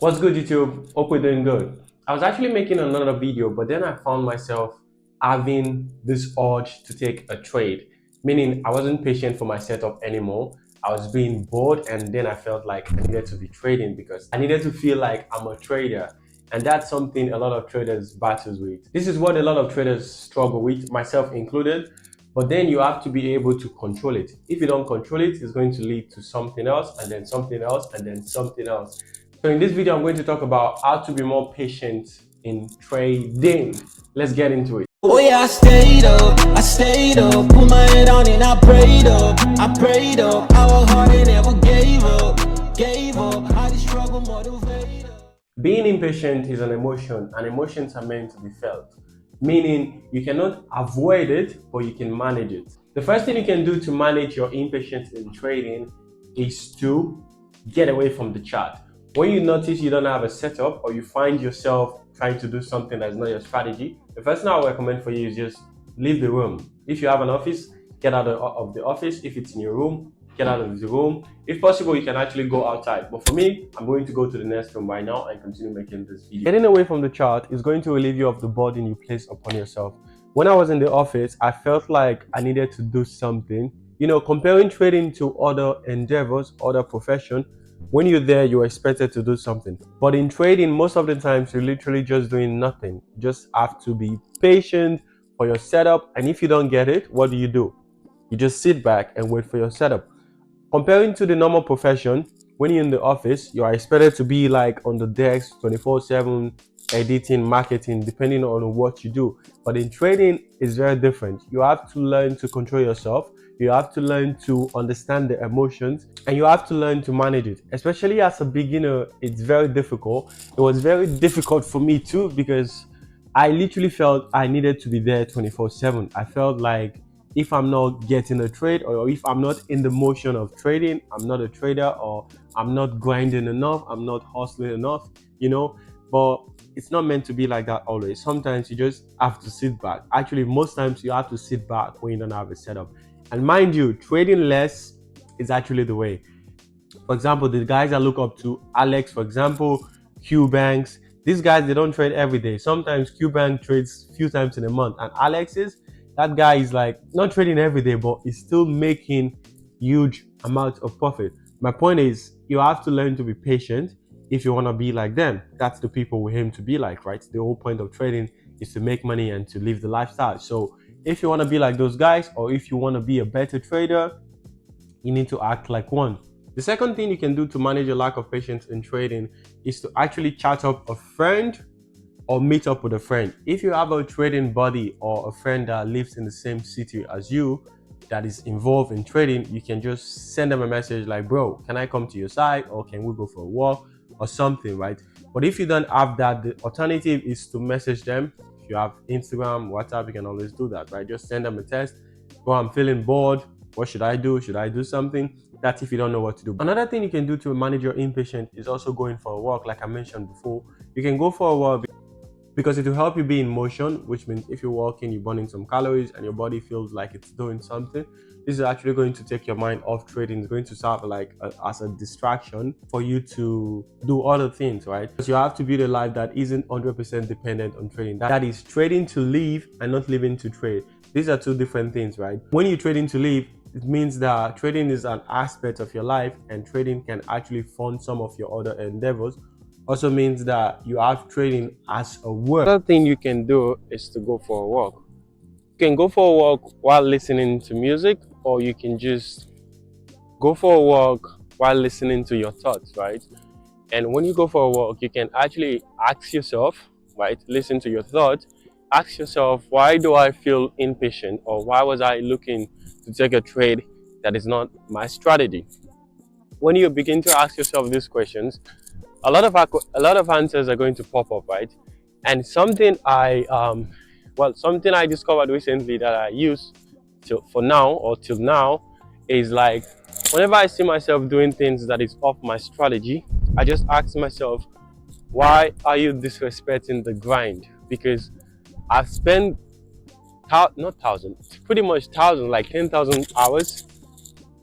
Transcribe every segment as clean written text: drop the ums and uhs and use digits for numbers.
What's good, YouTube? Hope we're doing good. I was actually making another video, but then I found myself having this urge to take a trade, meaning I wasn't patient for my setup anymore. I was being bored, and then I felt like I needed to be trading because I needed to feel like I'm a trader. And that's something a lot of traders battles with. This is what a lot of traders struggle with, myself included. But then you have to be able to control it. If you don't control it, it's going to lead to something else, and then something else, and then something else. So in this video, I'm going to talk about how to be more patient in trading. Let's get into it. Oh yeah, I stayed up, put my head on and I prayed up, I worked hard and never gave up, I just struggle motivated. Being impatient is an emotion, and emotions are meant to be felt, meaning you cannot avoid it, but you can manage it. The first thing you can do to manage your impatience in trading is to get away from the chart. When you notice you don't have a setup or you find yourself trying to do something that's not your strategy, the first thing I would recommend for you is just leave the room. If you have an office, get out of the office. If it's in your room, get out of the room. If possible, you can actually go outside. But for me, I'm going to go to the next room right now and continue making this video. Getting away from the chart is going to relieve you of the burden you place upon yourself. When I was in the office, I felt like I needed to do something. Comparing trading to other endeavors, other profession, when you're there, you're expected to do something. But in trading, most of the times, you're literally just doing nothing. You just have to be patient for your setup. And if you don't get it, what do? You just sit back and wait for your setup. Comparing to the normal profession, when you're in the office, you are expected to be like on the desk 24/7, editing, marketing, depending on what you do. But in trading, it's very different. You have to learn to control yourself. You have to learn to understand the emotions, and you have to learn to manage it. Especially as a beginner, it's very difficult. It was very difficult for me too because I literally felt I needed to be there 24/7. I felt like if I'm not getting a trade or if I'm not in the motion of trading, I'm not a trader, or I'm not grinding enough, I'm not hustling enough, you know. But it's not meant to be like that always. Sometimes you just have to sit back. Actually, most times you have to sit back when you don't have a setup. And mind you, trading less is actually the way. For example, the guys I look up to, Alex, for example, Q Banks, these guys, they don't trade every day. Sometimes Q Bank trades a few times in a month. And Alex that guy is like not trading every day, but he's still making huge amounts of profit. My point is, you have to learn to be patient if you want to be like them. That's the people we aim to be like, right? The whole point of trading is to make money and to live the lifestyle. So if you want to be like those guys, or if you want to be a better trader, you need to act like one. The second thing you can do to manage your lack of patience in trading is to actually chat up a friend or meet up with a friend. If you have a trading buddy or a friend that lives in the same city as you that is involved in trading, you can just send them a message like, bro, can I come to your site, or can we go for a walk or something, right? But if you don't have that, the alternative is to message them. If you have Instagram, WhatsApp, you can always do that, right? Just send them a text. Bro, I'm feeling bored. What should I do? Should I do something? That's if you don't know what to do. Another thing you can do to manage your impatience is also going for a walk. Like I mentioned before, you can go for a walk because it will help you be in motion, which means if you're walking, you're burning some calories and your body feels like it's doing something. This is actually going to take your mind off trading. It's going to serve like as a distraction for you to do other things, right? Because you have to build a life that isn't 100% dependent on trading. That is trading to live and not living to trade. These are two different things, right? When you're trading to live, it means that trading is an aspect of your life, and trading can actually fund some of your other endeavors. Also means that you have trading as a work. Another thing you can do is to go for a walk. You can go for a walk while listening to music, or you can just go for a walk while listening to your thoughts, right? And when you go for a walk, you can actually ask yourself, right? Listen to your thoughts. Ask yourself, why do I feel impatient, or why was I looking to take a trade that is not my strategy? When you begin to ask yourself these questions, a lot of answers are going to pop up, right? And something I discovered recently that I use till now is like, whenever I see myself doing things that is off my strategy, I just ask myself, why are you disrespecting the grind? Because I've spent not thousands, pretty much thousands, like 10,000 hours.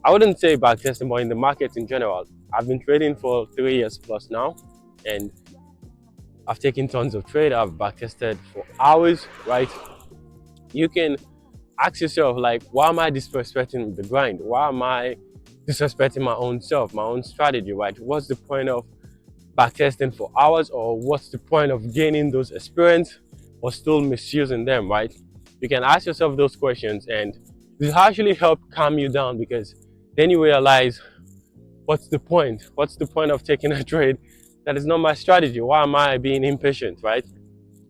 I wouldn't say backtesting, but in the market in general. I've been trading for 3 years plus now. And I've taken tons of trade, I've backtested for hours, right? You can ask yourself, like, why am I disrespecting the grind? Why am I disrespecting my own self, my own strategy, right? What's the point of backtesting for hours, or what's the point of gaining those experience or still misusing them, right? You can ask yourself those questions, and this actually help calm you down, because then you realize, what's the point? What's the point of taking a trade that is not my strategy? Why am I being impatient, right?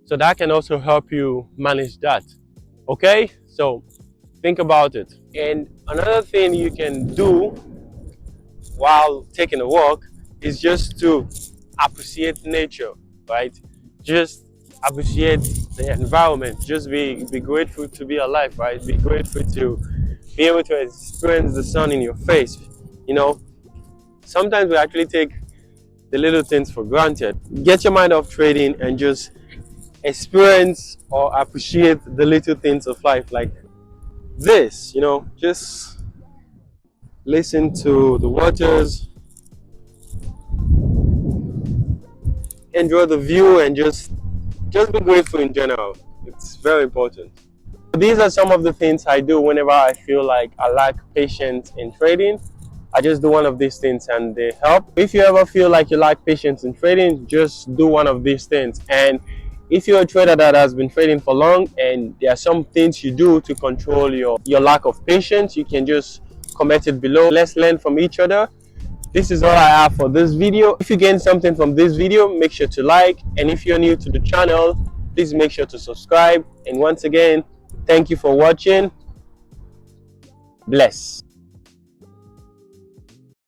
So that can also help you manage that. Okay, so think about it. And another thing you can do while taking a walk is just to appreciate nature, right? Just appreciate the environment. Just be grateful to be alive, right? Be grateful to be able to experience the sun in your face. You know, sometimes we actually take the little things for granted. Get your mind off trading and just experience or appreciate the little things of life, like this. Just listen to the waters, enjoy the view, and just be grateful in general. It's very important. These are some of the things I do whenever I feel like I lack patience in trading. I just do one of these things and they help. If you ever feel like you lack patience in trading, just do one of these things. And if you're a trader that has been trading for long and there are some things you do to control your lack of patience, you can just comment it below. Let's learn from each other. This is all I have for this video. If you gain something from this video, make sure to like, and if you're new to the channel, please make sure to subscribe. And once again, thank you for watching. Bless.